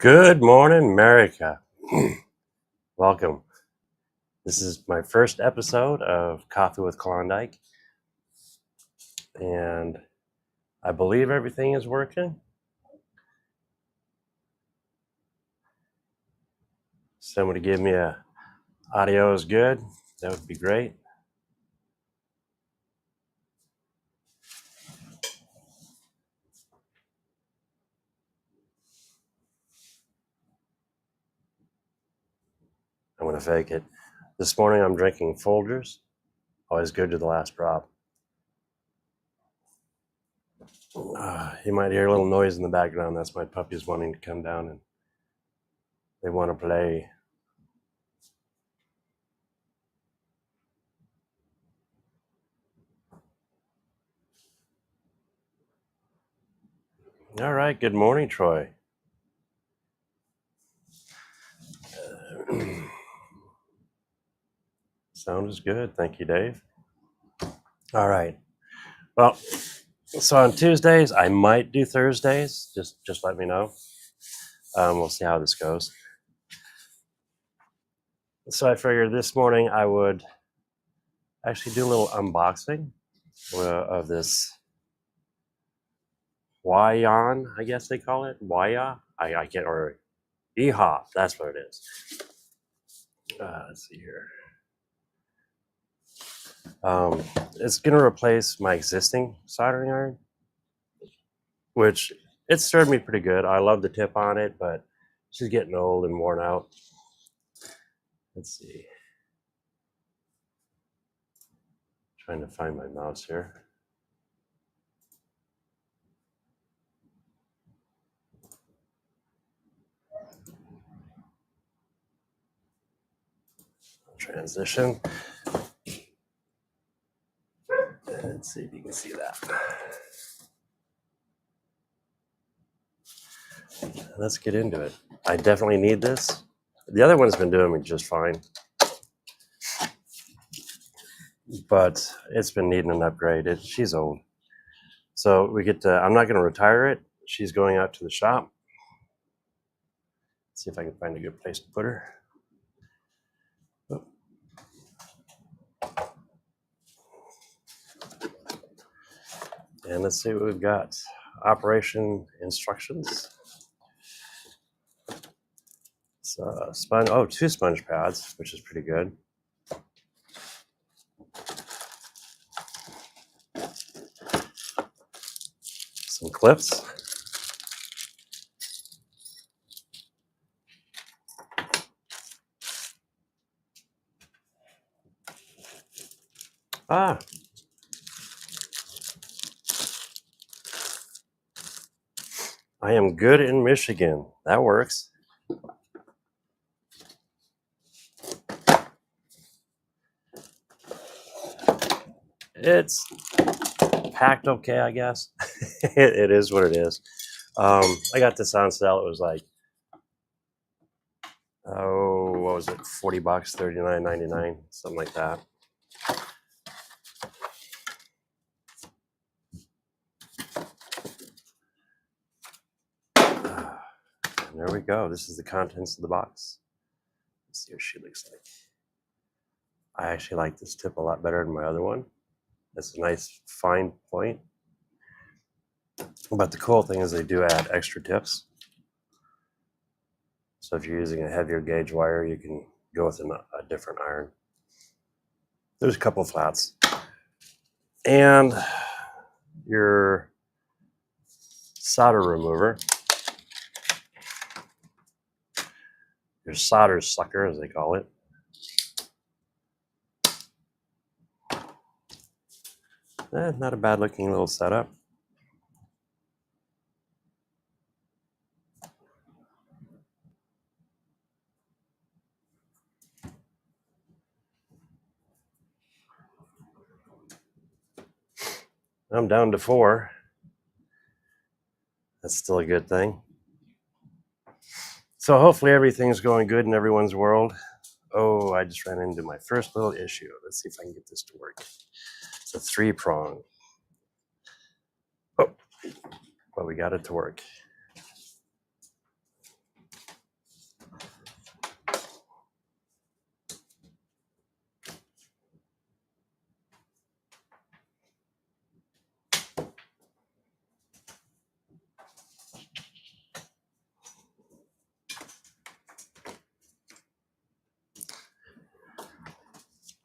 Good morning, America. Welcome. This is my first episode of Coffee with Klawndyke, and I believe everything is working. Somebody give me a audio is good. That would be great. I'm going to fake it. This morning I'm drinking Folgers. Always good to the last drop. You might hear a little noise in the background. That's my puppies wanting to come down and they want to play. All right. Good morning, Troy. Sound is good. Thank you, Dave. All right. Well, so on Tuesdays, I might do Thursdays. Just let me know. We'll see how this goes. So I figured this morning I would actually do a little unboxing of this Wayan, I guess they call it. Waya? I can't remember. EHOP, that's what it is. Let's see here. It's going to replace my existing soldering iron, which it served me pretty good. I love the tip on it, but she's getting old and worn out. Let's see. Trying to find my mouse here. Transition. Let's see if you can see that. Let's get into it. I definitely need this. The other one's been doing me just fine, but it's been needing an upgrade. She's old. So we get to, I'm not going to retire it. She's going out to the shop. Let's see if I can find a good place to put her. And let's see what we've got. Operation instructions. So sponge, 2 sponge pads, which is pretty good. Some clips. I am good in Michigan. That works. It's packed okay, I guess. it is what it is. I got this on sale. It was like, what was it? $40, $39.99, something like that. And there we go. This is the contents of the box. Let's see what she looks like. I actually like this tip a lot better than my other one. It's a nice fine point. But the cool thing is they do add extra tips. So if you're using a heavier gauge wire, you can go with a different iron. There's a couple flats. And your solder remover. Your solder sucker, as they call it. Not a bad looking little setup. I'm down to 4. That's still a good thing. So hopefully everything's going good in everyone's world. Oh, I just ran into my first little issue. Let's see if I can get this to work. It's a 3-prong. Oh, but we got it to work.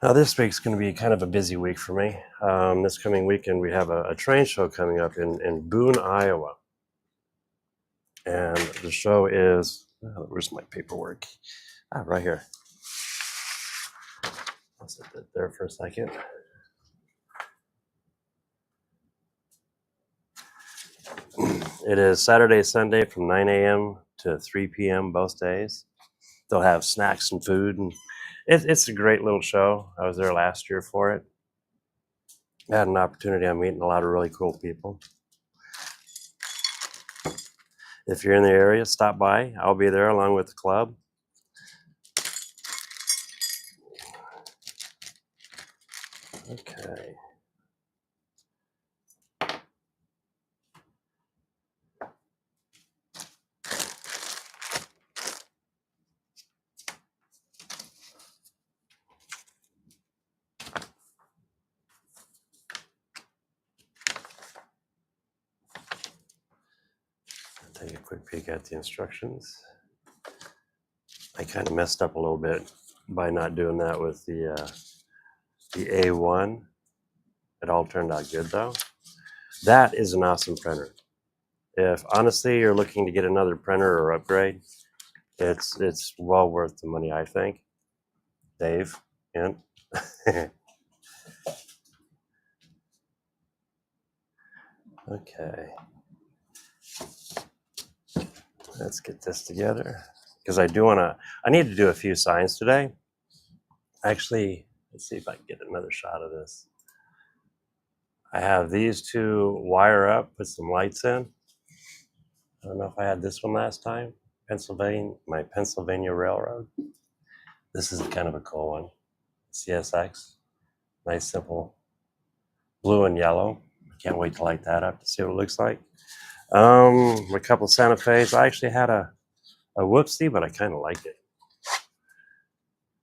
Now this week's going to be kind of a busy week for me. This coming weekend we have a train show coming up in Boone, Iowa. And the show is, where's my paperwork? Right here. I'll set that there for a second. It is Saturday, Sunday from 9 a.m. to 3 p.m. both days. They'll have snacks and food, and it's a great little show. I was there last year for it. I had an opportunity. I'm meeting a lot of really cool people. If you're in the area, stop by. I'll be there along with the club. Okay. Take a quick peek at the instructions. I kind of messed up a little bit by not doing that with the A1. It all turned out good though. That is an awesome printer. If honestly you're looking to get another printer or upgrade, it's well worth the money, I think. Dave, and okay. Let's get this together because I need to do a few signs today. Actually, let's see if I can get another shot of this. I have these two wire up, put some lights in. I don't know if I had this one last time. My Pennsylvania Railroad. This is kind of a cool one. CSX. Nice, simple blue and yellow. Can't wait to light that up to see what it looks like. A couple Santa Fe's. I actually had a whoopsie, but I kind of like it.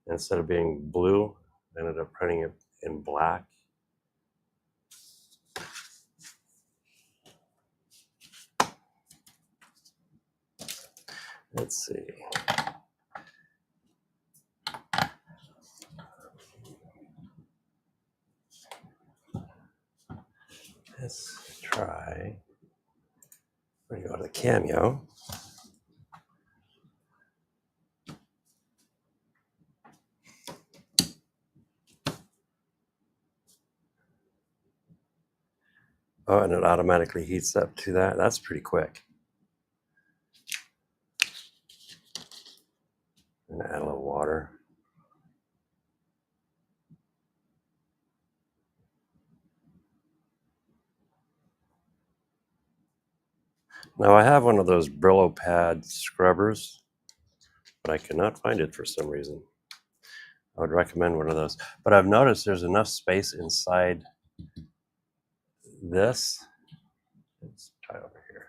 Instead of being blue, I ended up printing it in black. Let's see. Let's try. We're going to go to the Cameo. Oh, and it automatically heats up to that. That's pretty quick. I'm going to add a little water. Now I have one of those Brillo pad scrubbers, but I cannot find it for some reason. I would recommend one of those. But I've noticed there's enough space inside this. Let's try over here.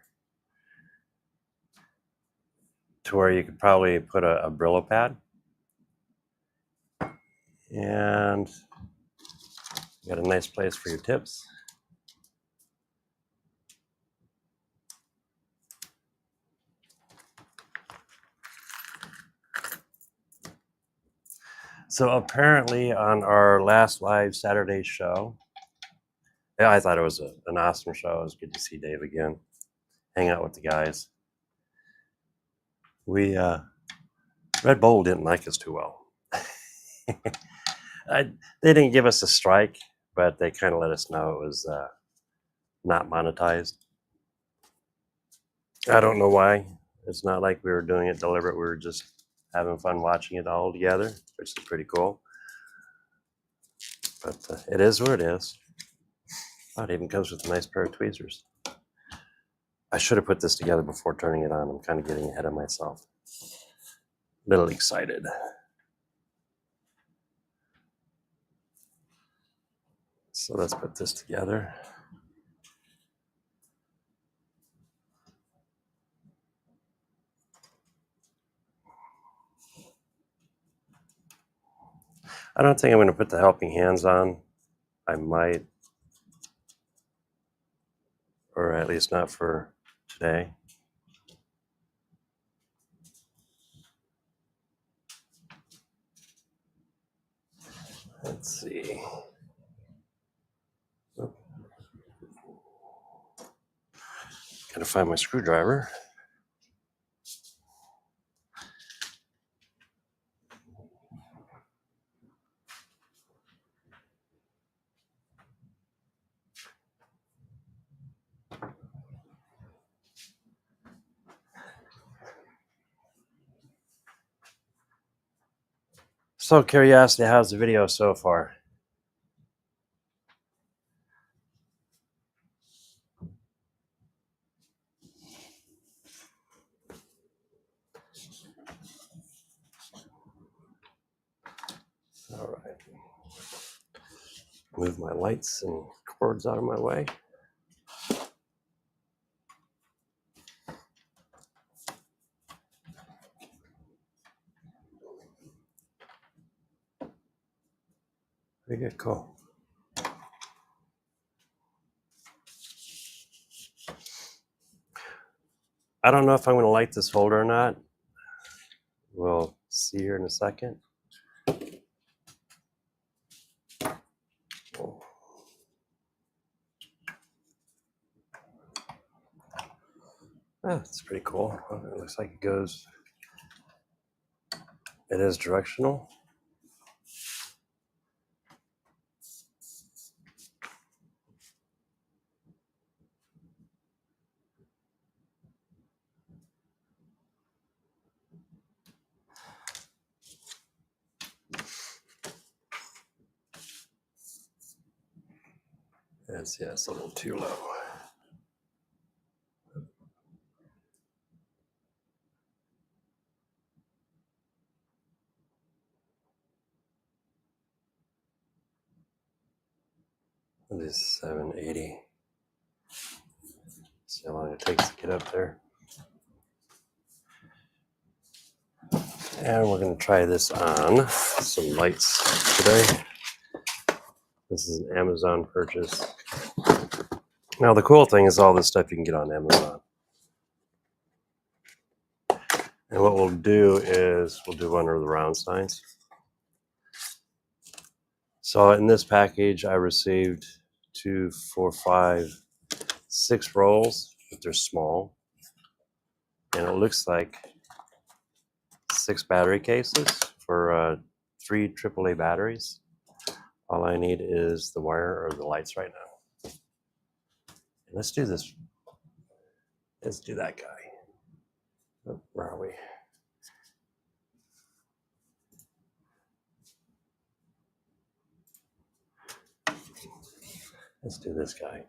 To where you could probably put a Brillo pad. And you got a nice place for your tips. So apparently on our last live Saturday show, yeah, I thought it was an awesome show. It was good to see Dave again, hang out with the guys. We Red Bull didn't like us too well. They didn't give us a strike, but they kind of let us know it was not monetized. I don't know why. It's not like we were doing it deliberate. We were just having fun watching it all together, which is pretty cool. But it is what it is. Oh, it even comes with a nice pair of tweezers. I should have put this together before turning it on. I'm kind of getting ahead of myself. A little excited. So let's put this together. I don't think I'm going to put the helping hands on. I might, or at least not for today. Let's Let's see. Gotta find my screwdriver. So, curiosity, how's the video so far? All right. Move my lights and cords out of my way. Pretty good, cool. I don't know if I'm going to light this holder or not. We'll see here in a second. Oh, it's pretty cool. It looks like it goes. It is directional. It's a little too low. It is 780. See how long it takes to get up there. And we're going to try this on some lights today. This is an Amazon purchase. Now the cool thing is all this stuff you can get on Amazon. And what we'll do is we'll do one of the round signs. So in this package I received 2, 4, 5, 6 rolls, but they're small. And it looks like 6 battery cases for 3 AAA batteries. All I need is the wire or the lights right now. And let's do this. Let's do that guy. Oh, where are we? Let's do this guy.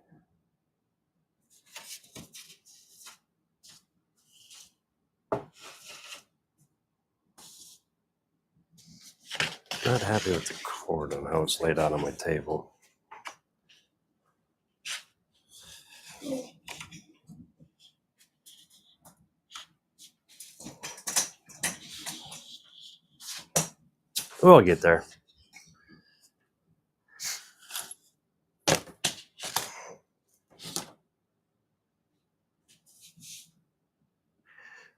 Not happy with the cord and how it's laid out on my table. We'll get there.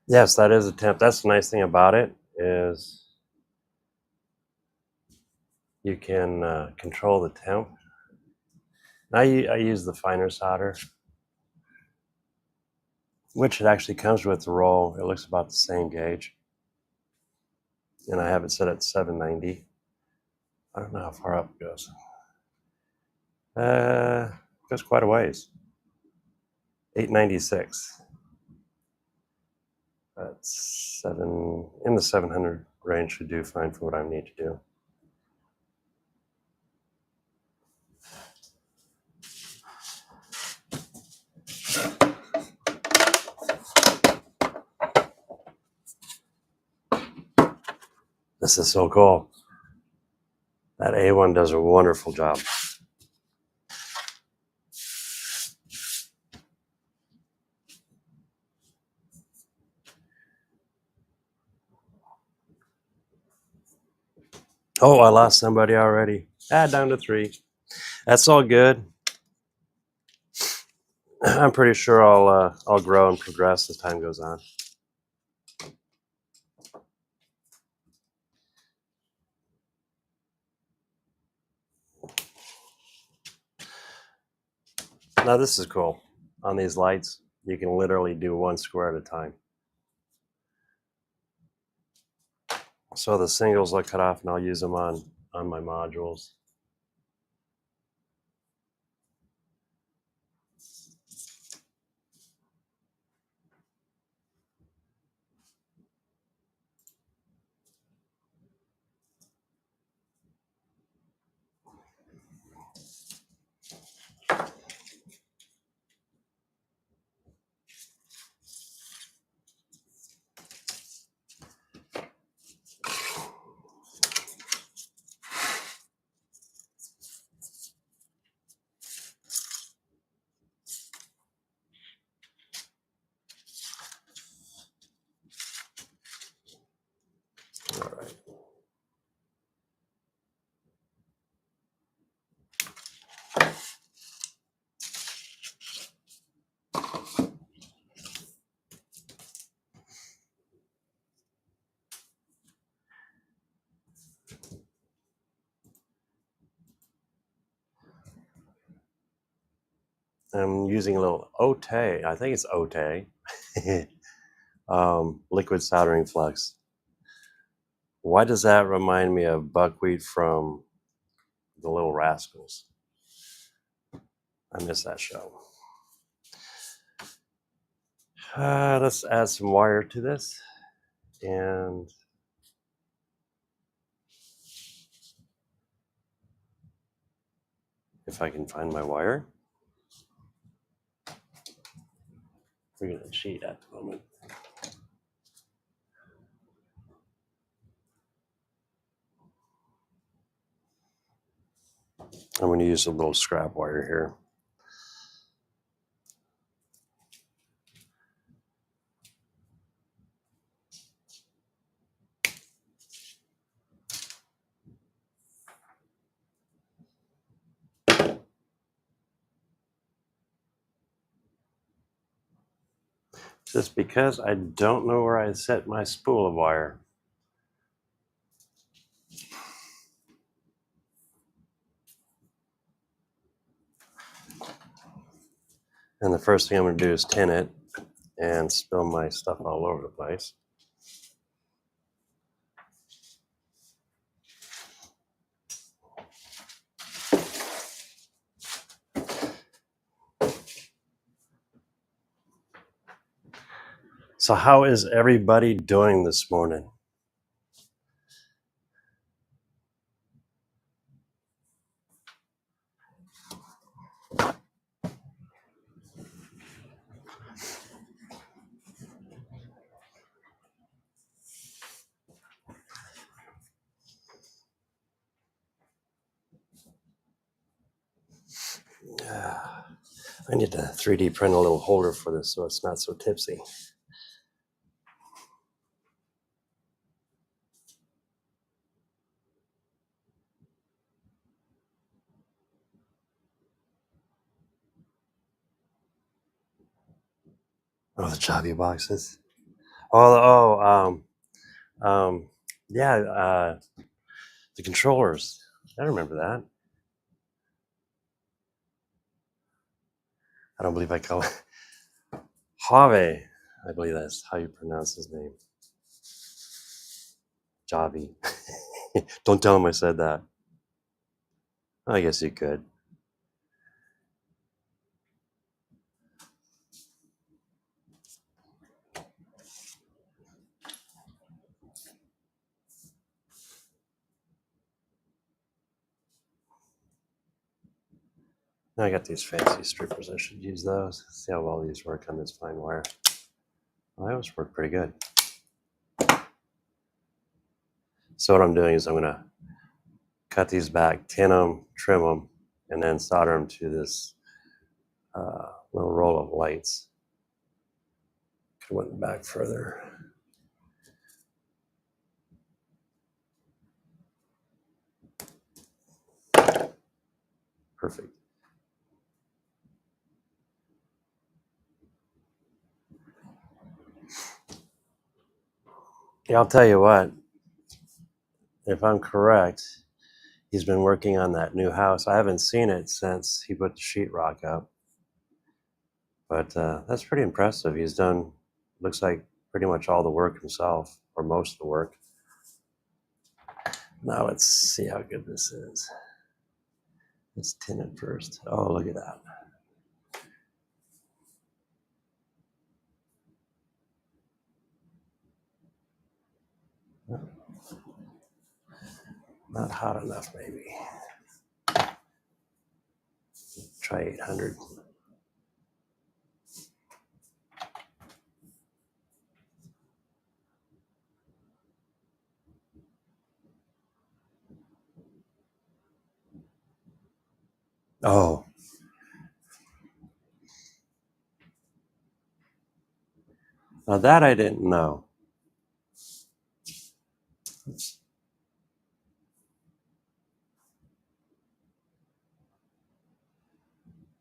Yes, that is a temp. That's the nice thing about it is you can control the temp. Now I use the finer solder, which it actually comes with the roll. It looks about the same gauge. And I have it set at 790. I don't know how far up it goes. It goes quite a ways. 896. That's in the 700 range should do fine for what I need to do. This is so cool. That A1 does a wonderful job. Oh, I lost somebody already. Down to 3. That's all good. I'm pretty sure I'll grow and progress as time goes on. Now this is cool. On these lights, you can literally do one square at a time. So the singles I'll cut off and I'll use them on my modules. All right. I'm using a little Ote, I think it's Ote, liquid soldering flux. Why does that remind me of buckwheat from The Little Rascals? I miss that show. Let's add some wire to this. And if I can find my wire. We're going to cheat at the moment. I'm going to use a little scrap wire here. Just because I don't know where I set my spool of wire. And the first thing I'm going to do is tin it and spill my stuff all over the place. So how is everybody doing this morning? I need to 3D print a little holder for this so it's not so tipsy. Oh, the choppy boxes. Yeah, the controllers. I remember that. I don't believe I call it Have. I believe that's how you pronounce his name. Javi. Don't tell him I said that. I guess you could. Now I got these fancy strippers. I should use those. See how well these work on this fine wire. Well, they always work pretty good. So what I'm doing is I'm going to cut these back, tin them, trim them, and then solder them to this little roll of lights. Could have went back further. Perfect. Yeah, I'll tell you what. If I'm correct, he's been working on that new house. I haven't seen it since he put the sheetrock up. But that's pretty impressive. He's done, looks like, pretty much all the work himself, or most of the work. Now let's see how good this is. Let's tin it first. Oh, look at that. Not hot enough, maybe. Try 800. Oh, now that I didn't know.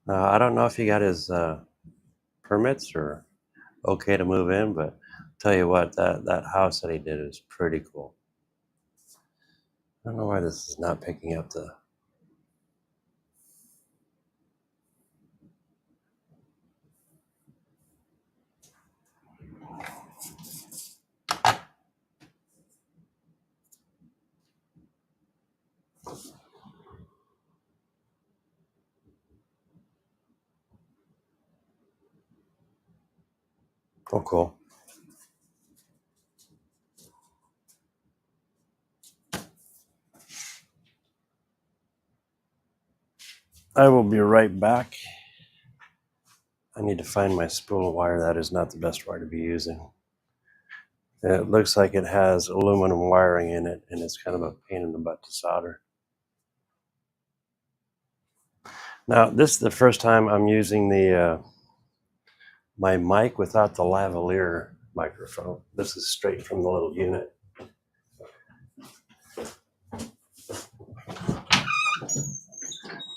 I don't know if he got his permits or okay to move in, but I'll tell you what, that house that he did is pretty cool. I don't know why this is not picking up the... Oh, cool. I will be right back. I need to find my spool of wire. That is not the best wire to be using. It looks like it has aluminum wiring in it, and it's kind of a pain in the butt to solder. Now, this is the first time I'm using the my mic without the lavalier microphone. This is straight from the little unit.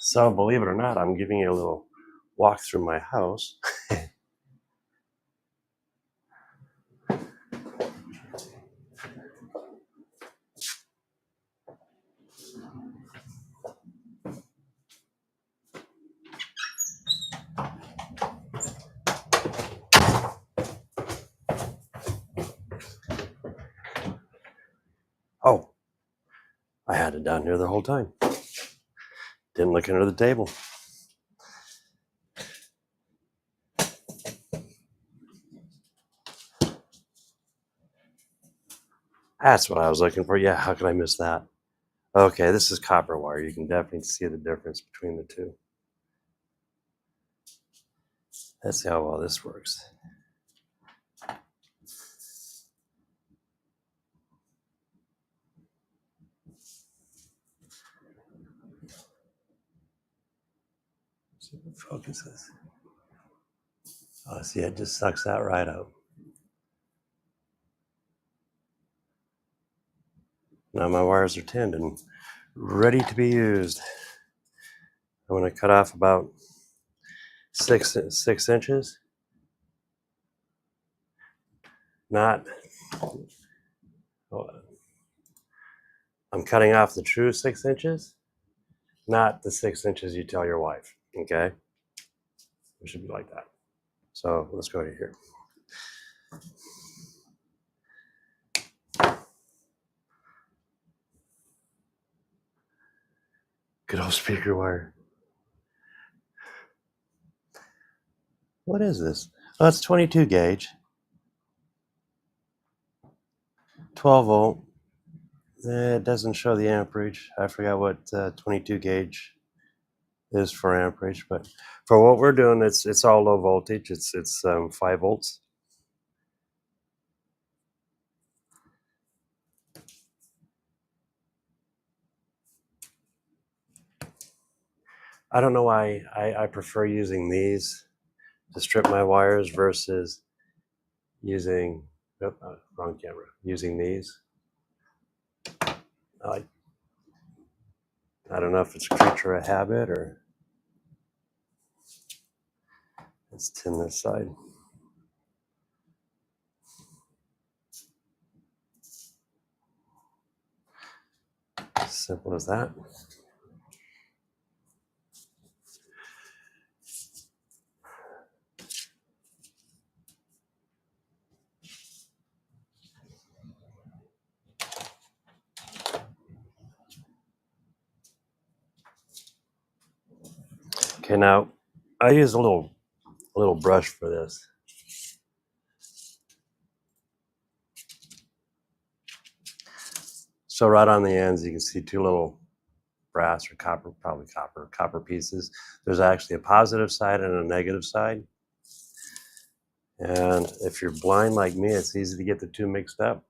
So, believe it or not, I'm giving you a little walk through my house. Oh, I had it down here the whole time. Didn't look under the table. That's what I was looking for. Yeah, how could I miss that? Okay, this is copper wire. You can definitely see the difference between the two. Let's see how well this works. See if it focuses. Oh, see, it just sucks that right out. Now my wires are tinned and ready to be used. I'm going to cut off about six inches. Not, I'm cutting off the true 6 inches, not the 6 inches you tell your wife. Okay, it should be like that. So let's go to here. Good old speaker wire. What is this? Oh, it's 22 gauge, 12 volt. It doesn't show the amperage. I forgot what 22 gauge is for amperage, but for what we're doing, it's all low voltage. It's 5 volts. I don't know why I prefer using these to strip my wires versus using wrong camera. Using these. I don't know if it's a creature of habit or... Let's tin this side. Simple as that. Okay, now I use a little brush for this. So right on the ends, you can see two little brass or copper, probably copper pieces. There's actually a positive side and a negative side. And if you're blind like me, it's easy to get the two mixed up.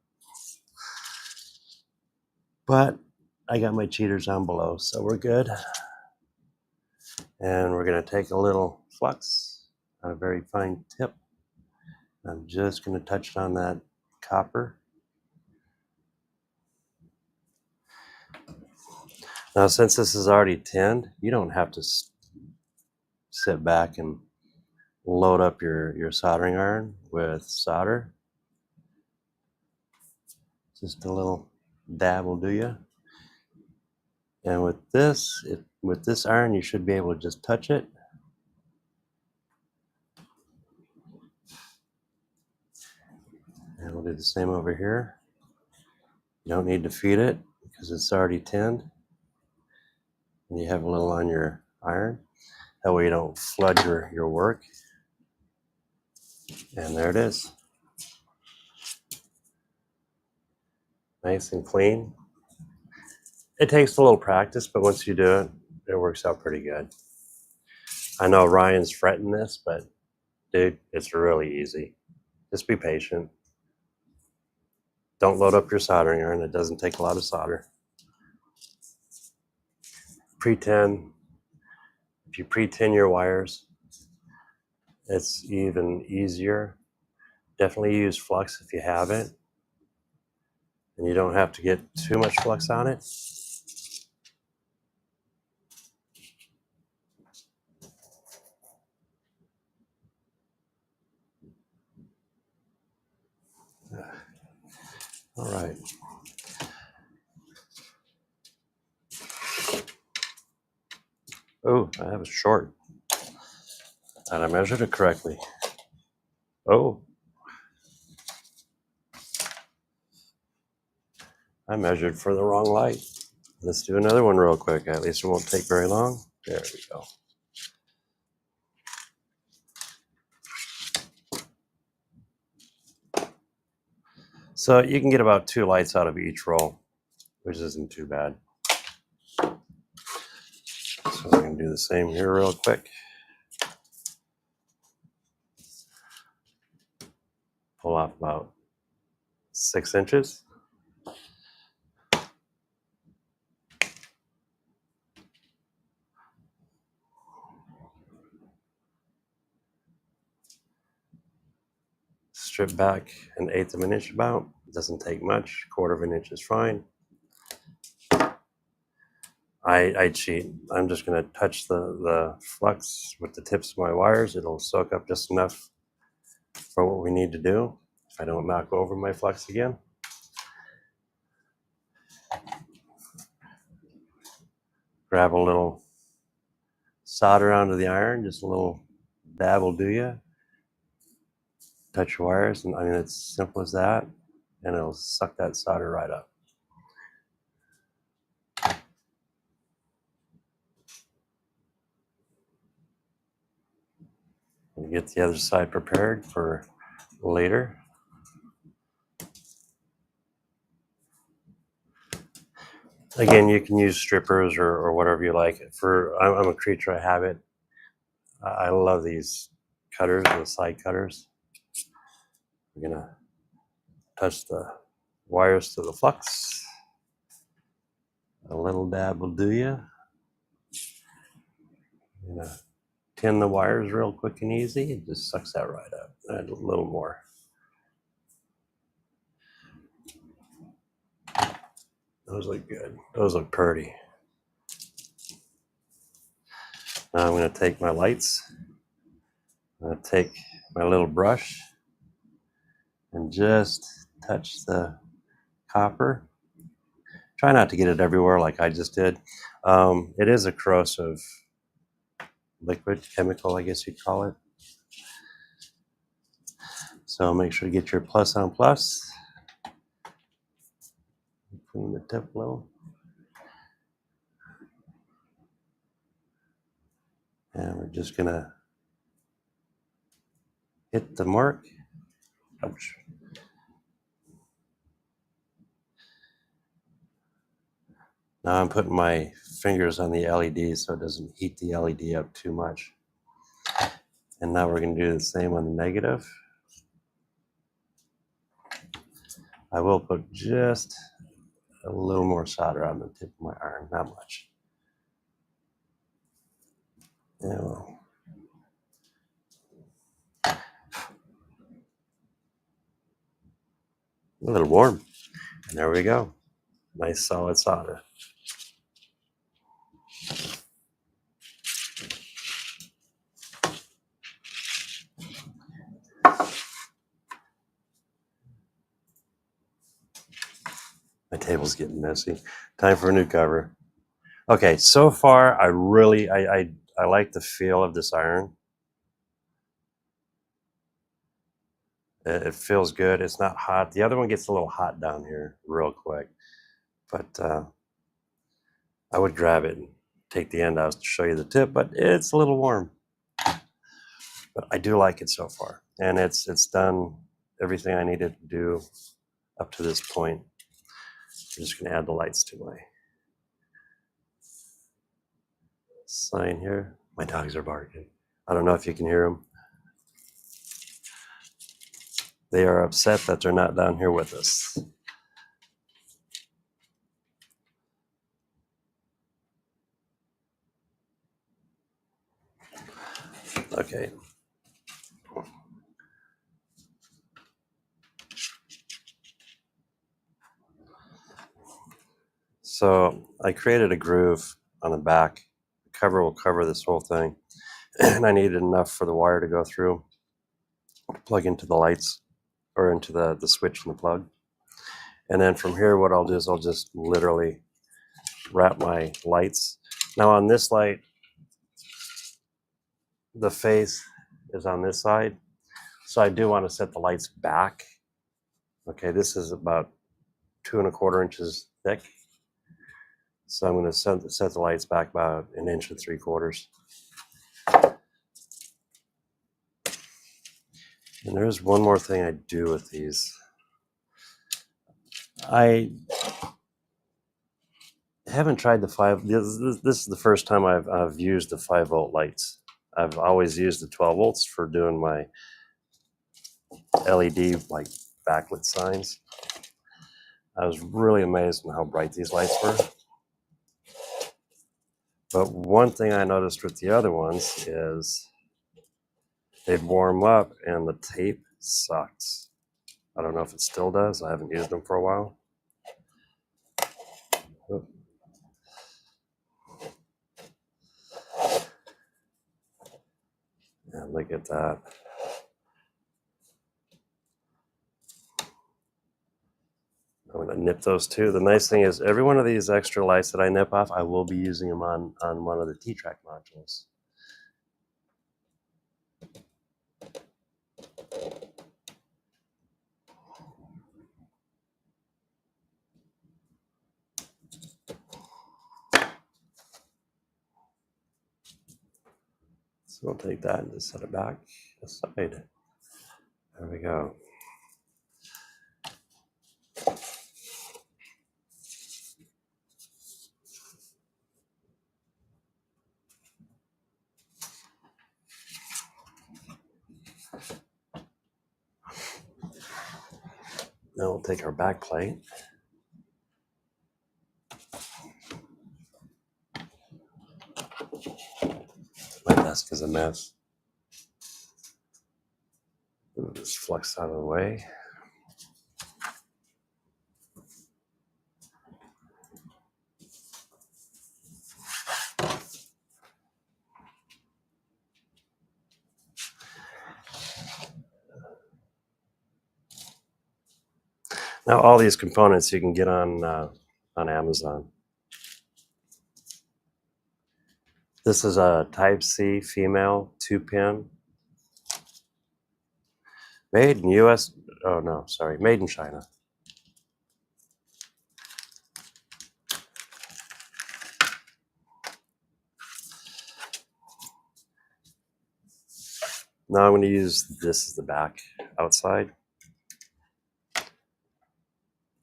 But I got my cheaters on below, so we're good. And we're going to take a little flux on a very fine tip. I'm just going to touch on that copper. Now, since this is already tinned, you don't have to sit back and load up your soldering iron with solder. Just a little dab will do you. And with this iron, you should be able to just touch it. And we'll do the same over here. You don't need to feed it because it's already tinned. And you have a little on your iron. That way you don't flood your work. And there it is. Nice and clean. It takes a little practice, but once you do it, it works out pretty good. I know Ryan's fretting this, but dude, it's really easy. Just be patient. Don't load up your soldering iron. It doesn't take a lot of solder. Pre-tin. If you pre-tin your wires, it's even easier. Definitely use flux if you have it. And you don't have to get too much flux on it. All right. Oh, I have a short. And I measured it correctly. Oh. I measured for the wrong light. Let's do another one real quick. At least it won't take very long. There we go. So you can get about 2 lights out of each roll, which isn't too bad. So I'm going to do the same here real quick. Pull off about 6 inches. Strip back 1/8 of an inch about. It doesn't take much. 1/4 of an inch is fine. I cheat. I'm just going to touch the flux with the tips of my wires. It'll soak up just enough for what we need to do if I don't knock over my flux again. Grab a little solder onto the iron, just a little dab will do you. Touch your wires, and I mean, it's simple as that, and it'll suck that solder right up. And get the other side prepared for later. Again, you can use strippers or whatever you like. I'm a creature of habit. I love these cutters, the side cutters. We're gonna touch the wires to the flux. A little dab will do you. Tin the wires real quick and easy. It just sucks that right up. Add a little more. Those look good. Those look pretty. Now I'm going to take my lights. I'm going to take my little brush and just touch the copper. Try not to get it everywhere like I just did. It is a corrosive liquid, chemical, I guess you'd call it. So make sure to get your plus on plus. Clean the tip low. And And we're just gonna hit the mark. Ouch. Now I'm putting my fingers on the LED so it doesn't heat the LED up too much. And now we're going to do the same on the negative. I will put just a little more solder on the tip of my iron, not much. Yeah, well. A little warm. And there we go. Nice solid solder. My table's getting messy. Time for a new cover. Okay, so far I like the feel of this iron. It feels good. It's not hot. The other one gets a little hot down here real quick. But I would grab it and take the end out to show you the tip, but it's a little warm. But I do like it so far. And it's done everything I needed to do up to this point. I'm just going to add the lights to my sign here. My dogs are barking. I don't know if you can hear them. They are upset that they're not down here with us. Okay. So I created a groove on the back. The cover will cover this whole thing. And I needed enough for the wire to go through, plug into the lights, or into the switch and the plug. And then from here, what I'll do is I'll just literally wrap my lights. Now on this light, the face is on this side. So I do want to set the lights back. Okay, this is about 2 1/4 inches thick. So I'm going to set the lights back about 1 3/4 inches. And there's one more thing I do with these. I haven't tried the 5. This is the first time I've used the 5-volt lights. I've always used the 12 volts for doing my LED like backlit signs. I was really amazed at how bright these lights were. But one thing I noticed with the other ones is they'd warm up and the tape sucks. I don't know if it still does. I haven't used them for a while. Yeah, look at that. I'm going to nip those too. The nice thing is every one of these extra lights that I nip off, I will be using them on one of the T-Track modules. So we'll take that and just set it back aside. There we go. Now we'll take our back plate. My desk is a mess. Move this flux out of the way. Now all these components you can get on Amazon. This is a Type-C female 2-pin. Made in US, oh no, sorry, made in China. Now I'm going to use this as the back outside.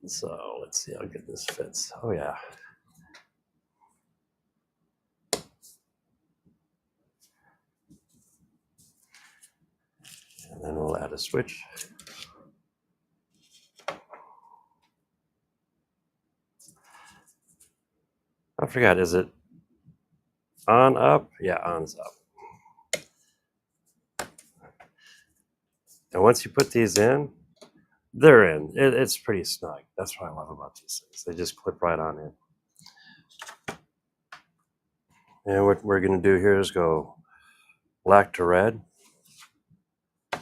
So let's see how good this fits. Oh yeah. And then we'll add a switch. I forgot, is it on up? Yeah, on's up. And once you put these in, they're in. It's pretty snug. That's what I love about these things. They just clip right on in. And what we're going to do here is go black to red. So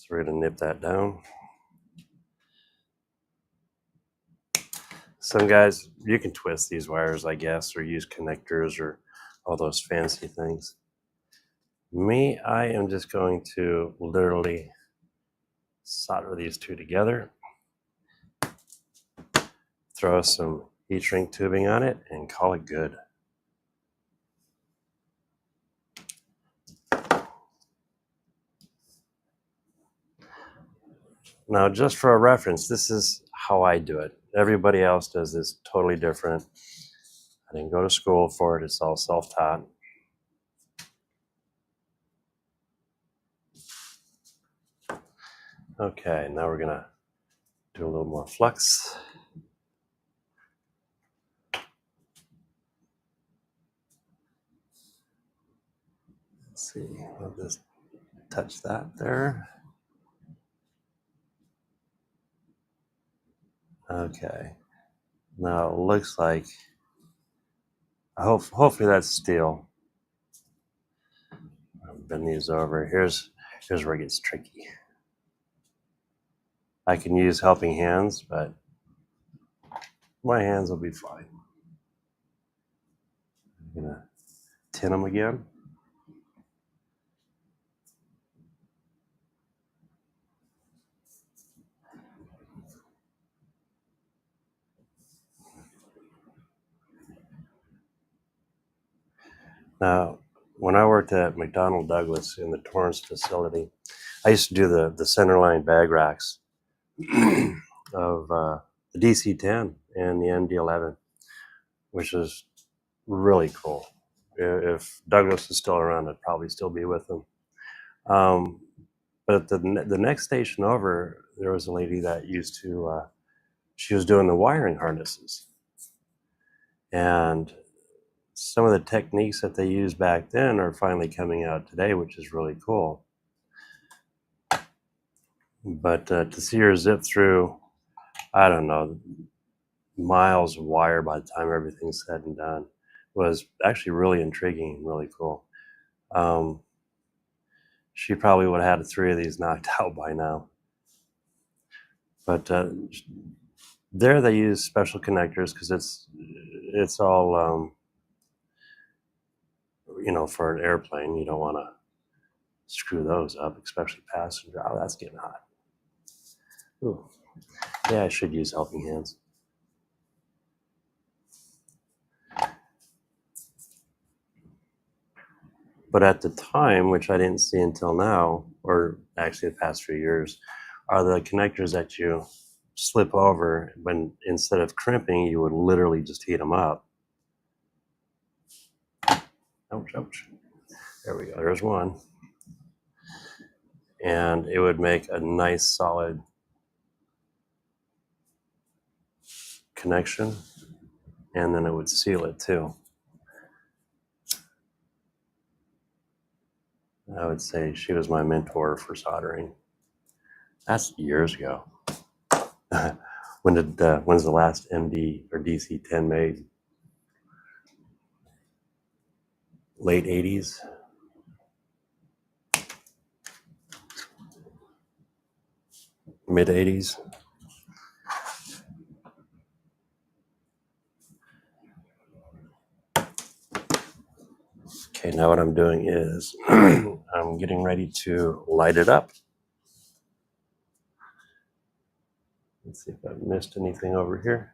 we're going to nip that down. Some guys, you can twist these wires, I guess, or use connectors or all those fancy things. Me, I am just going to literally solder these two together, throw some heat shrink tubing on it, and call it good. Now, just for a reference, this is how I do it. Everybody else does this totally different. I didn't go to school for it. It's all self-taught. Okay, now we're going to do a little more flux. Let's see, I'll just touch that there. Okay, now it looks like, hopefully that's steel. I'll bend these over. Here's where it gets tricky. I can use helping hands, but my hands will be fine. I'm gonna tin them again. Now, when I worked at McDonnell Douglas in the Torrance facility, I used to do the centerline bag racks of the DC-10 and the MD-11, which is really cool. If Douglas is still around, I'd probably still be with them. But the next station over, there was a lady that used to, she was doing the wiring harnesses. And some of the techniques that they used back then are finally coming out today, which is really cool. But to see her zip through, I don't know, miles of wire by the time everything's said and done was actually really intriguing and really cool. She probably would have had 3 of these knocked out by now. But there they use special connectors because it's all, you know, for an airplane. You don't want to screw those up, especially passenger. Oh, that's getting hot. Ooh. Yeah, I should use helping hands. But at the time, which I didn't see until now, or actually the past few years, are the connectors that you slip over when instead of crimping, you would literally just heat them up. Ouch, ouch. There we go, there's one. And it would make a nice solid connection, and then it would seal it too. I would say she was my mentor for soldering. That's years ago. When's the last MD or DC-10 made? Late 80s? Mid 80s? Okay, now what I'm doing is I'm getting ready to light it up. Let's see if I've missed anything over here.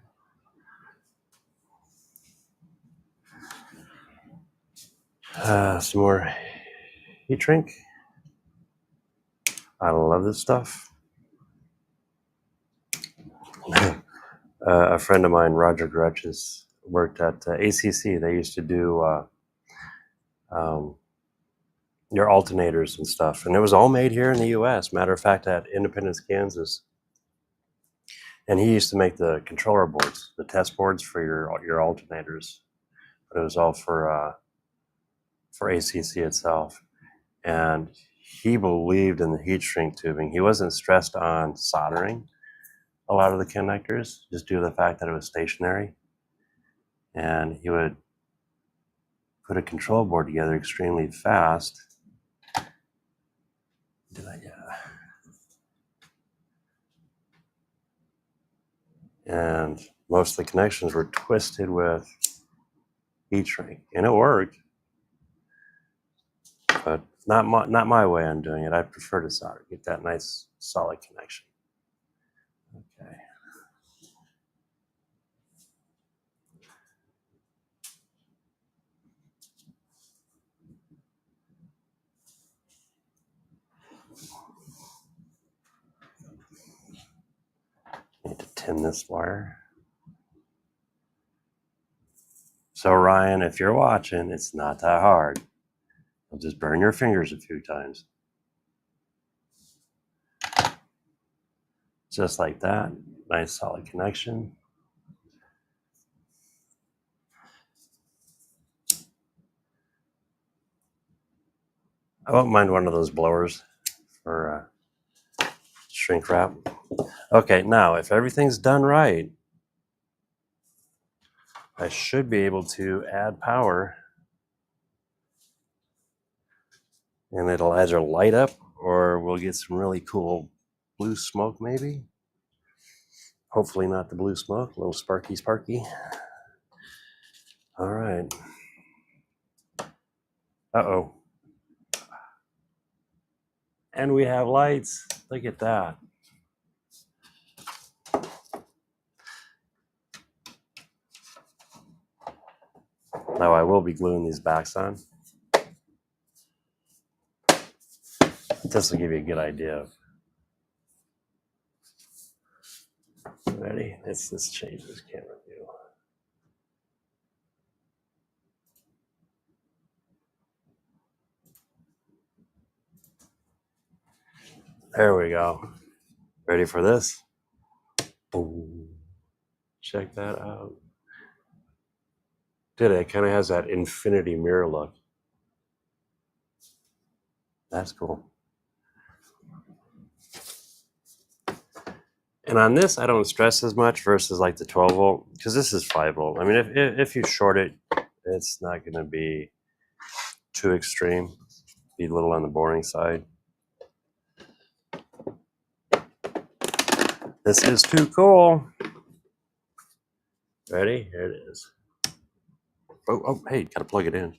Some more heat shrink. I love this stuff. A friend of mine, Roger Gretches, worked at ACC. They used to do your alternators and stuff, and it was all made here in the U.S. Matter of fact, at Independence, Kansas. And he used to make the controller boards, the test boards for your alternators, but it was all for ACC itself. And he believed in the heat shrink tubing. He wasn't stressed on soldering a lot of the connectors, just due to the fact that it was stationary. And he would put a control board together extremely fast. And most of the connections were twisted with heat shrink, and it worked, but not my way on doing it. I prefer to solder, get that nice solid connection. Okay. Need to tin this wire. So Ryan, if you're watching, it's not that hard. You'll just burn your fingers a few times. Just like that. Nice solid connection. I won't mind one of those blowers for shrink wrap. Okay, now if everything's done right, I should be able to add power, and it'll either light up or we'll get some really cool blue smoke maybe. Hopefully not the blue smoke, a little sparky. All right. Uh-oh. And we have lights. Look at that. Now I will be gluing these backs on. This will give you a good idea. Ready? Let's change this camera view. There we go. Ready for this? Boom. Check that out. Dude, it kind of has that infinity mirror look. That's cool. And on this, I don't stress as much versus like the 12 volt, because this is 5 volt. I mean, if you short it, it's not going to be too extreme. Be a little on the boring side. This is too cool. Ready? Here it is. Oh, hey, gotta plug it in.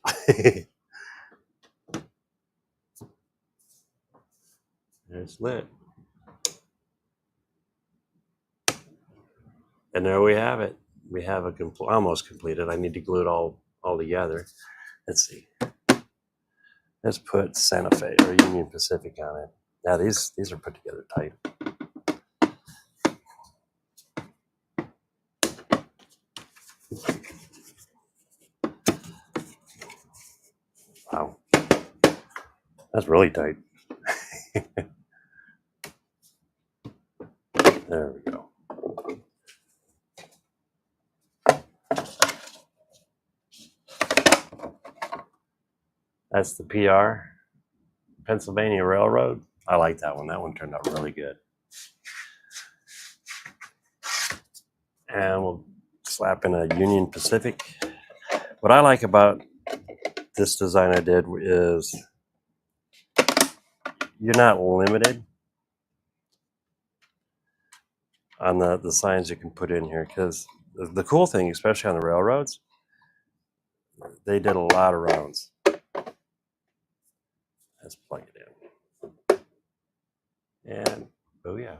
It's lit. And there we have it. We have a almost completed. I need to glue it all together. Let's see. Let's put Santa Fe or Union Pacific on it. Now these are put together tight. Wow. That's really tight. There we go. That's the PR, Pennsylvania Railroad. I like that one. That one turned out really good. And we'll slap in a Union Pacific. What I like about this design I did is you're not limited on the signs you can put in here, because the cool thing, especially on the railroads, they did a lot of rounds. Let's plug it in. And oh yeah.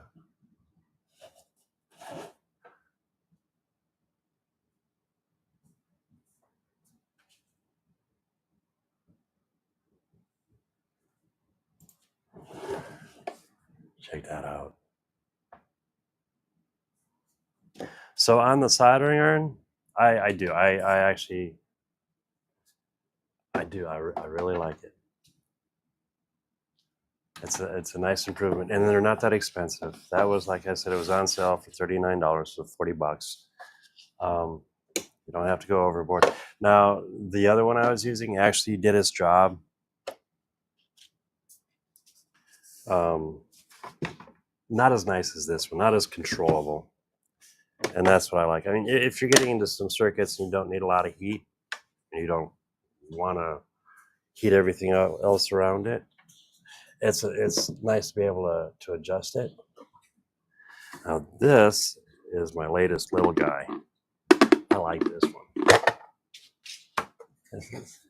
Check that out. So on the soldering iron, I do. I actually, I do. I really like it. It's a nice improvement, and they're not that expensive. That was, like I said, it was on sale for $39, so $40. You don't have to go overboard. Now, the other one I was using actually did its job. Not as nice as this one, not as controllable. And that's what I like. I mean, if you're getting into some circuits and you don't need a lot of heat, and you don't want to heat everything else around it, it's nice to be able to adjust it. Now, this is my latest little guy. I like this one. This is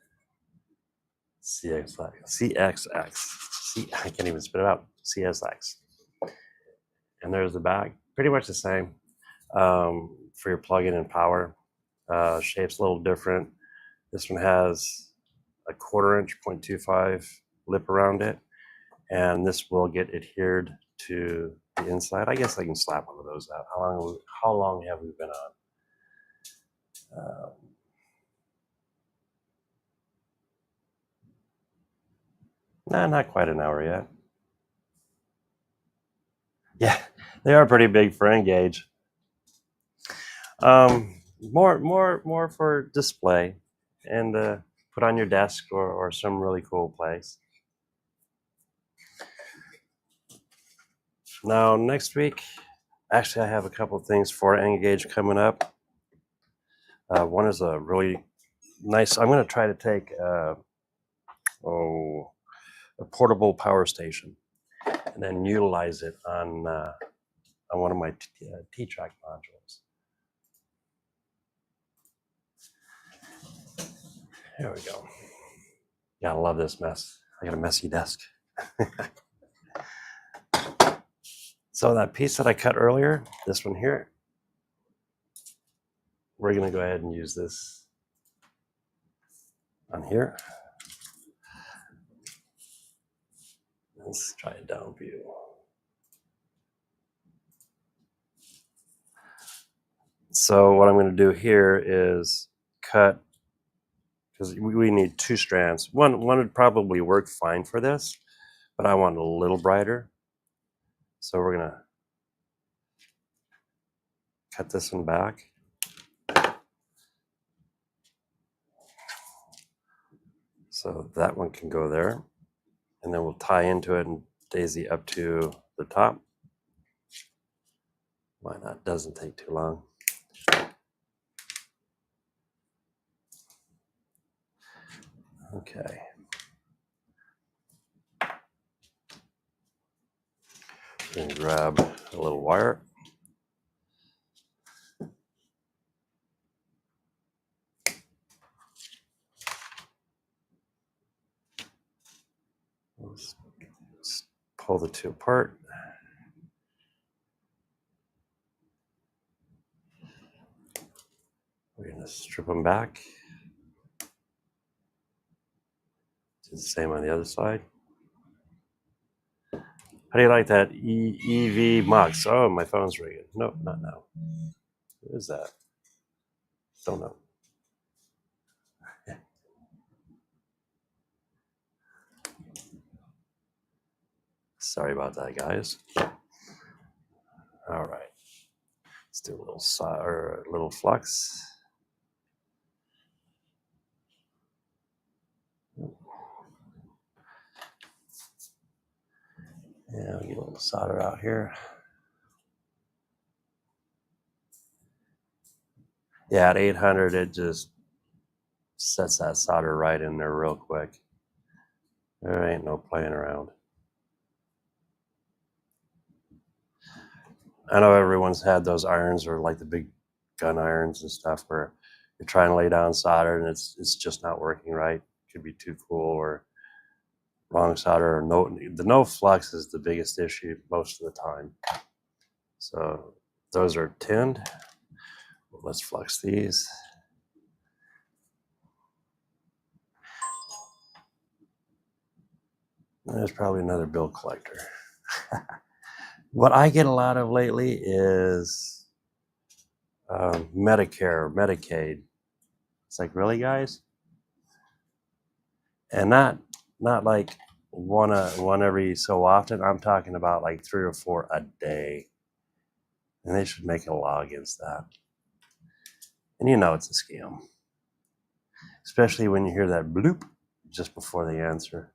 CXX. I can't even spit it out. CSX. And there's the back. Pretty much the same for your plug-in and power. Shape's a little different. This one has a 1/4 inch 0.25 lip around it, and this will get adhered to the inside. I guess I can slap one of those out. How long have we been on? Nah, not quite an hour yet. Yeah, they are pretty big for engage. More for display and put on your desk or some really cool place. Now, next week, actually, I have a couple of things for Engage coming up. One is a really nice. I'm going to try to take a portable power station and then utilize it on one of my T-Track modules. There we go. Gotta love this mess. I got a messy desk. So that piece that I cut earlier, this one here, we're going to go ahead and use this on here. Let's try a down view. So what I'm going to do here is cut, because we need 2 strands. One would probably work fine for this, but I want it a little brighter. So we're going to cut this one back. So that one can go there. And then we'll tie into it and daisy up to the top. Why not? Doesn't take too long. Okay. Then grab a little wire. Let's pull the 2 apart. We're going to strip them back. Do the same on the other side. How do you like that EV Mux? Oh, my phone's ringing. No, not now. What is that? Don't know. Sorry about that, guys. All right. Let's do a little flux. Yeah, I'll get a little solder out here. Yeah, at 800, it just sets that solder right in there real quick. There ain't no playing around. I know everyone's had those irons, or like the big gun irons and stuff, where you're trying to lay down solder and it's just not working right. It could be too cool or wrong solder, or the no flux is the biggest issue most of the time. So those are tinned. Let's flux these. There's probably another bill collector. What I get a lot of lately is Medicare, Medicaid. It's like, really, guys? And not like one every so often. I'm talking about like 3 or 4 a day. And they should make a law against that. And you know it's a scam. Especially when you hear that bloop just before the answer.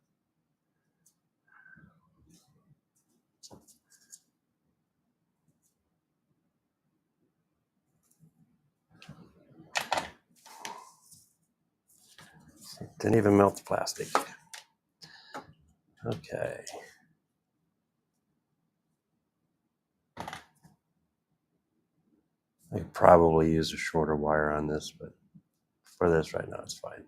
Didn't even melt the plastic. Okay. I could probably use a shorter wire on this, but for this right now, it's fine.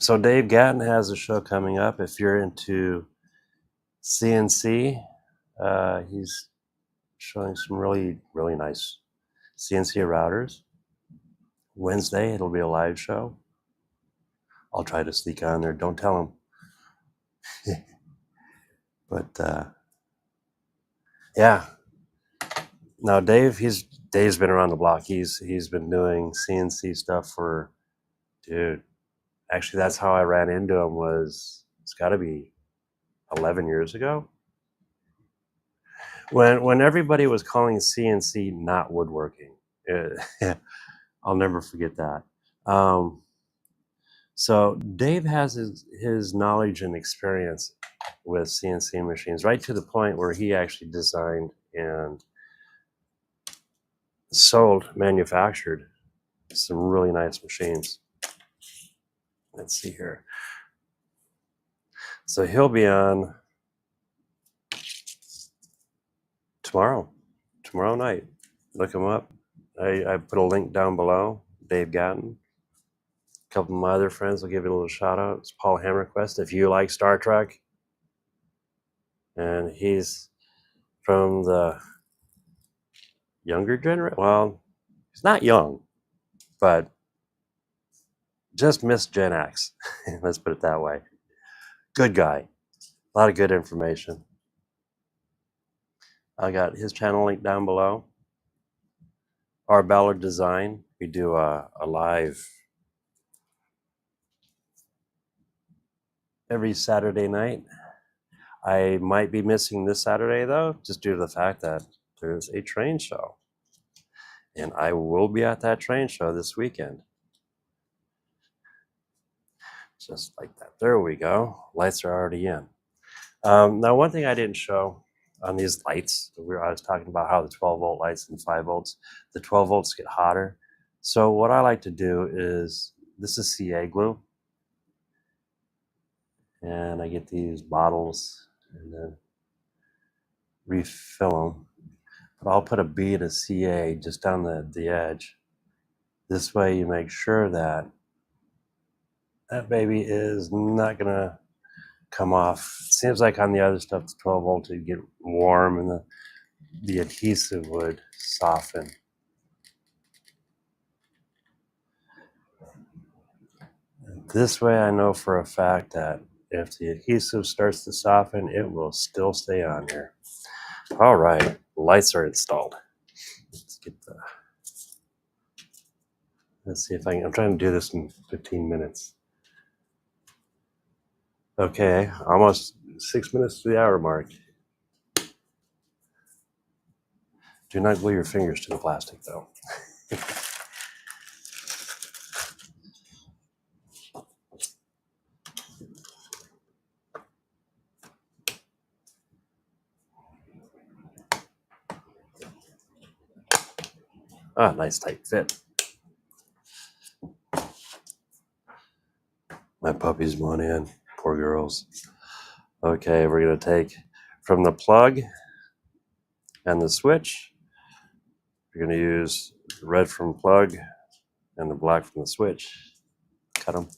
So Dave Gatton has a show coming up. If you're into CNC, he's showing some really, really nice CNC routers. Wednesday, it'll be a live show. I'll try to sneak on there. Don't tell him. But yeah. Now Dave's been around the block. He's been doing CNC stuff for, dude. Actually, that's how I ran into him. It's got to be 11 years ago. When everybody was calling CNC not woodworking. I'll never forget that. So Dave has his knowledge and experience with CNC machines, right to the point where he actually designed and manufactured some really nice machines. Let's see here. So he'll be on tomorrow night. Look him up. I put a link down below. Dave Gatton. A couple of my other friends will give you a little shout out. It's Paul Hammerquest. If you like Star Trek, and he's from the younger generation. Well, he's not young, but just missed Gen X. Let's put it that way. Good guy. A lot of good information. I got his channel link down below. Our Ballard Design. We do a live every Saturday night. I might be missing this Saturday though, just due to the fact that there's a train show. And I will be at that train show this weekend. Just like that. There we go. Lights are already in. Now, one thing I didn't show on these lights, I was talking about how the 12-volt lights and 5 volts, the 12 volts get hotter. So what I like to do is, this is CA glue. And I get these bottles and then refill them. But I'll put a bead of CA just down the edge. This way you make sure that baby is not going to come off. It seems like on the other stuff, the 12 volt would get warm and the adhesive would soften. And this way I know for a fact that if the adhesive starts to soften, it will still stay on here. All right, lights are installed. Let's see if I'm trying to do this in 15 minutes. Okay, almost 6 minutes to the hour mark. Do not glue your fingers to the plastic though. Ah, nice tight fit. My puppies want in. Poor girls. Okay, we're going to take from the plug and the switch. We're going to use the red from plug and the black from the switch. Cut them.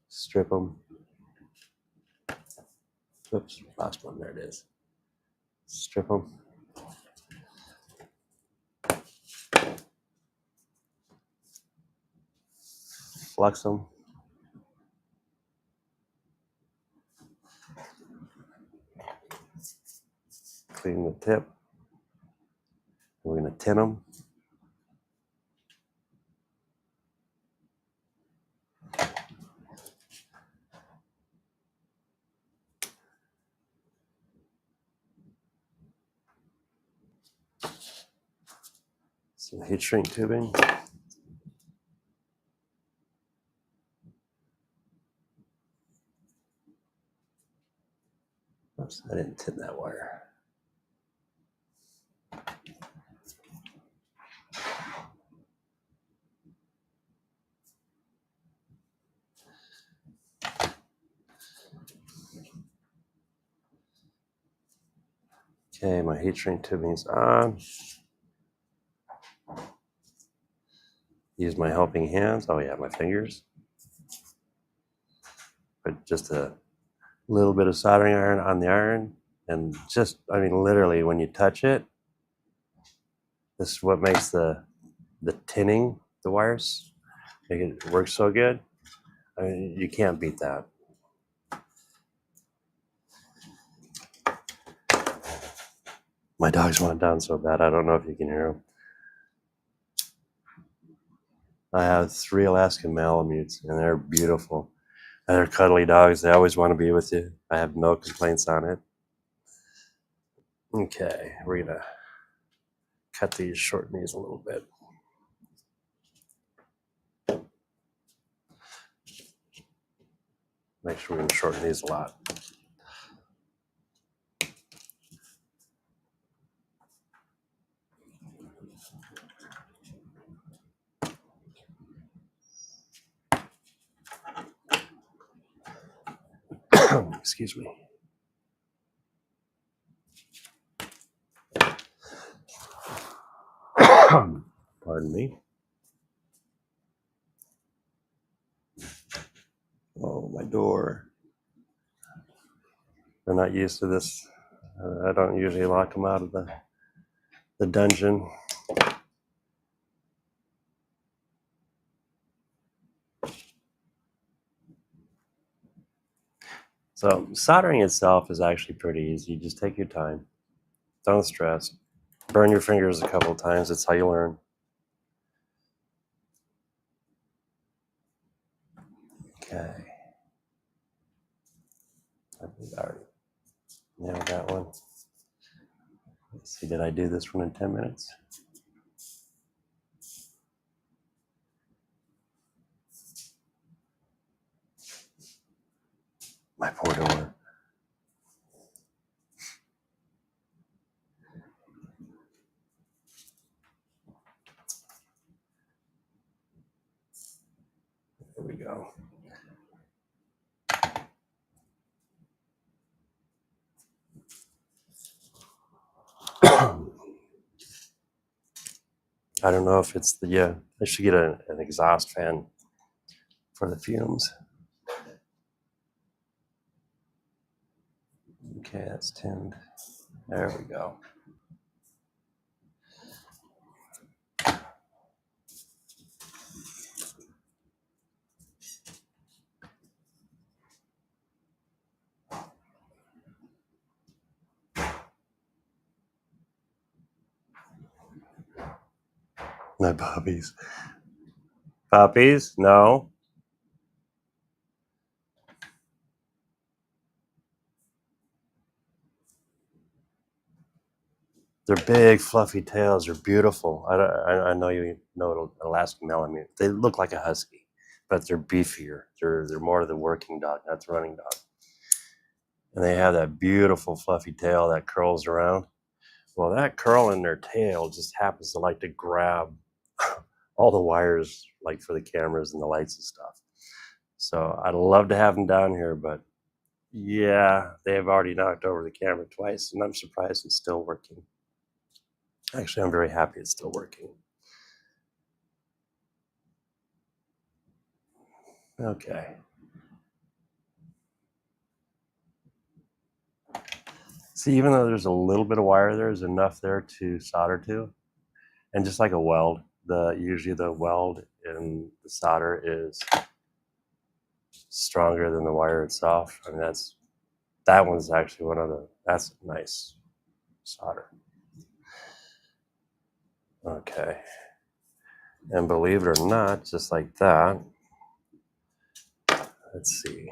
Strip them. Oops, last one. There it is. Strip them. flux them. Clean the tip. We're going to tin them. Some heat shrink tubing. Oops, I didn't tin that wire. Okay, my heat shrink tubing's on. Use my helping hands. Oh yeah, my fingers. Put just a little bit of soldering iron on the iron, and just, I mean, literally when you touch it, this is what makes the tinning, the wires, make it work so good. I mean, you can't beat that. My dogs want down so bad. I don't know if you can hear them. I have 3 Alaskan Malamutes, and they're beautiful. They're cuddly dogs. They always want to be with you. I have no complaints on it. Okay, we're gonna cut these, shorten these a little bit. Make sure we're gonna shorten these a lot. Excuse me. Pardon me. Oh, my door. They're not used to this. I don't usually lock them out of the dungeon. So soldering itself is actually pretty easy. You just take your time. Don't stress. Burn your fingers a couple of times. That's how you learn. Okay. I think I already nailed that one. Let's see, did I do this one in 10 minutes? My poor door. There we go. I don't know if it's the, yeah, I should get an exhaust fan for the fumes. Okay, that's tinned. There we go. My puppies. Puppies? No. Their big, fluffy tails are beautiful. I know you know Alaskan Malamute. They look like a husky, but they're beefier. They're more of the working dog, not the running dog. And they have that beautiful, fluffy tail that curls around. Well, that curl in their tail just happens to like to grab all the wires, like for the cameras and the lights and stuff. So I'd love to have them down here, but yeah, they have already knocked over the camera twice, and I'm surprised it's still working. Actually, I'm very happy it's still working. Okay. See, even though there's a little bit of wire, there's enough there to solder to. And just like a weld, usually the weld in the solder is stronger than the wire itself. I mean, that one's actually that's nice solder. Okay. And believe it or not, just like that, let's see.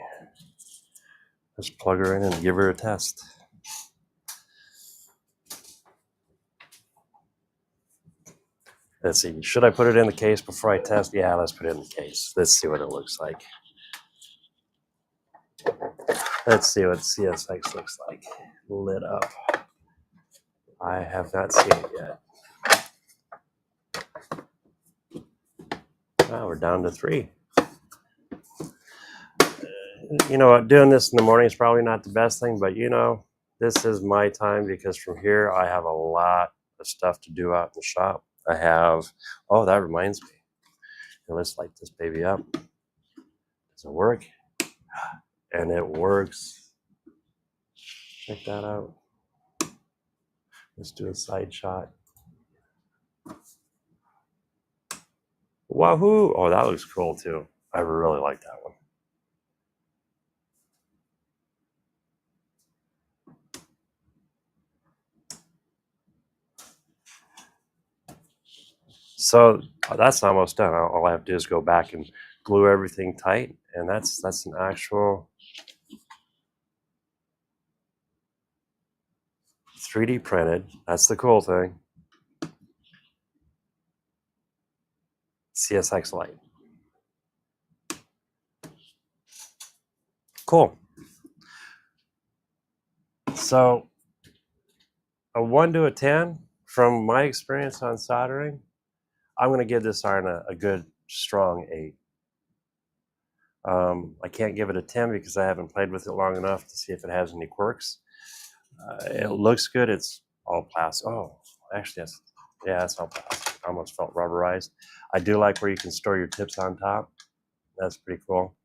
Let's plug her in and give her a test. Let's see. Should I put it in the case before I test? Yeah, let's put it in the case. Let's see what it looks like. Let's see what CSX looks like. Lit up. I have not seen it yet. Oh, we're down to 3. You know what? Doing this in the morning is probably not the best thing, but you know, this is my time because from here I have a lot of stuff to do out in the shop. I have, oh, that reminds me. Let's light this baby up. Does it work? And it works. Check that out. Let's do a side shot. Wahoo! Oh, that looks cool too. I really like that one. So that's almost done. All I have to do is go back and glue everything tight, and that's an actual 3D printed. That's the cool thing. CSX light. Cool. So a 1 to a 10 from my experience on soldering, I'm going to give this iron a good strong 8. I can't give it a 10 because I haven't played with it long enough to see if it has any quirks. It looks good. It's all plastic. Oh, actually, it's all plastic. I almost felt rubberized. I do like where you can store your tips on top. That's pretty cool.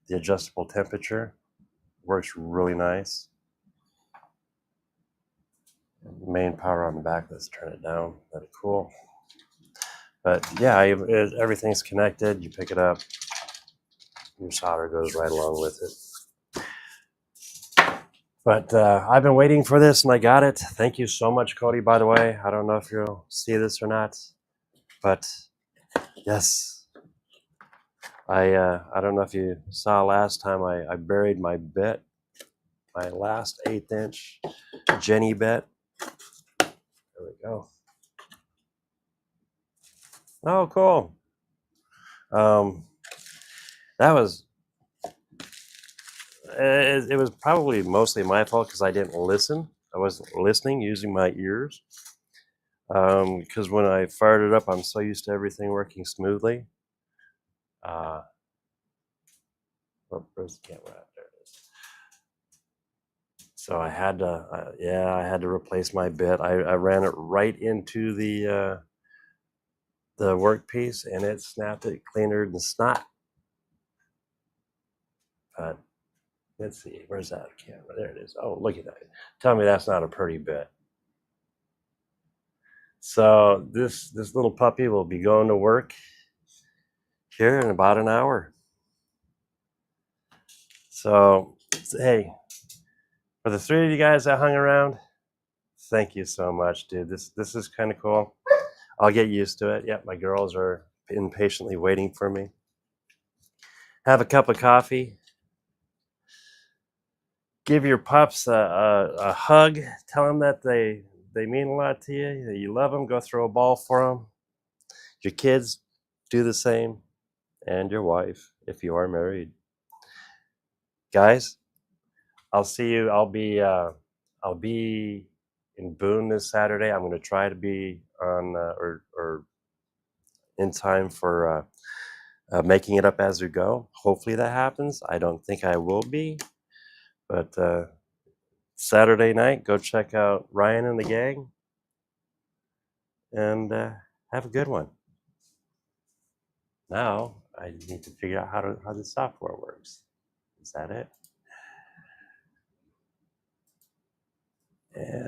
The adjustable temperature works really nice. Main power on the back. Let's turn it down. That's cool. But yeah, everything's connected. You pick it up. Your solder goes right along with it. But I've been waiting for this, and I got it. Thank you so much, Cody, by the way. I don't know if you'll see this or not, but yes. I don't know if you saw last time I buried my bit, my last 1/8 inch Jenny bit. There we go. Oh, cool. That was it was probably mostly my fault because I didn't listen. I wasn't listening, using my ears. Because when I fired it up, I'm so used to everything working smoothly. Where's the camera at? There it is. So I had to replace my bit. I ran it right into the workpiece, and it snapped it cleaner than snot. But let's see, where's that camera? There it is. Oh, look at that. Tell me that's not a pretty bit. So this little puppy will be going to work here in about an hour. So hey, for the 3 of you guys that hung around, thank you so much, dude. This is kind of cool. I'll get used to it. Yep, my girls are impatiently waiting for me. Have a cup of coffee. Give your pups a hug. Tell them that they mean a lot to you, that you love them. Go throw a ball for them. Your kids, do the same. And your wife, if you are married. Guys, I'll see you. I'll be in Boone this Saturday. I'm going to try to be on or in time for making it up as we go. Hopefully that happens. I don't think I will be, but Saturday night, go check out Ryan and the gang, and have a good one. Now I need to figure out how the software works. Is that it? And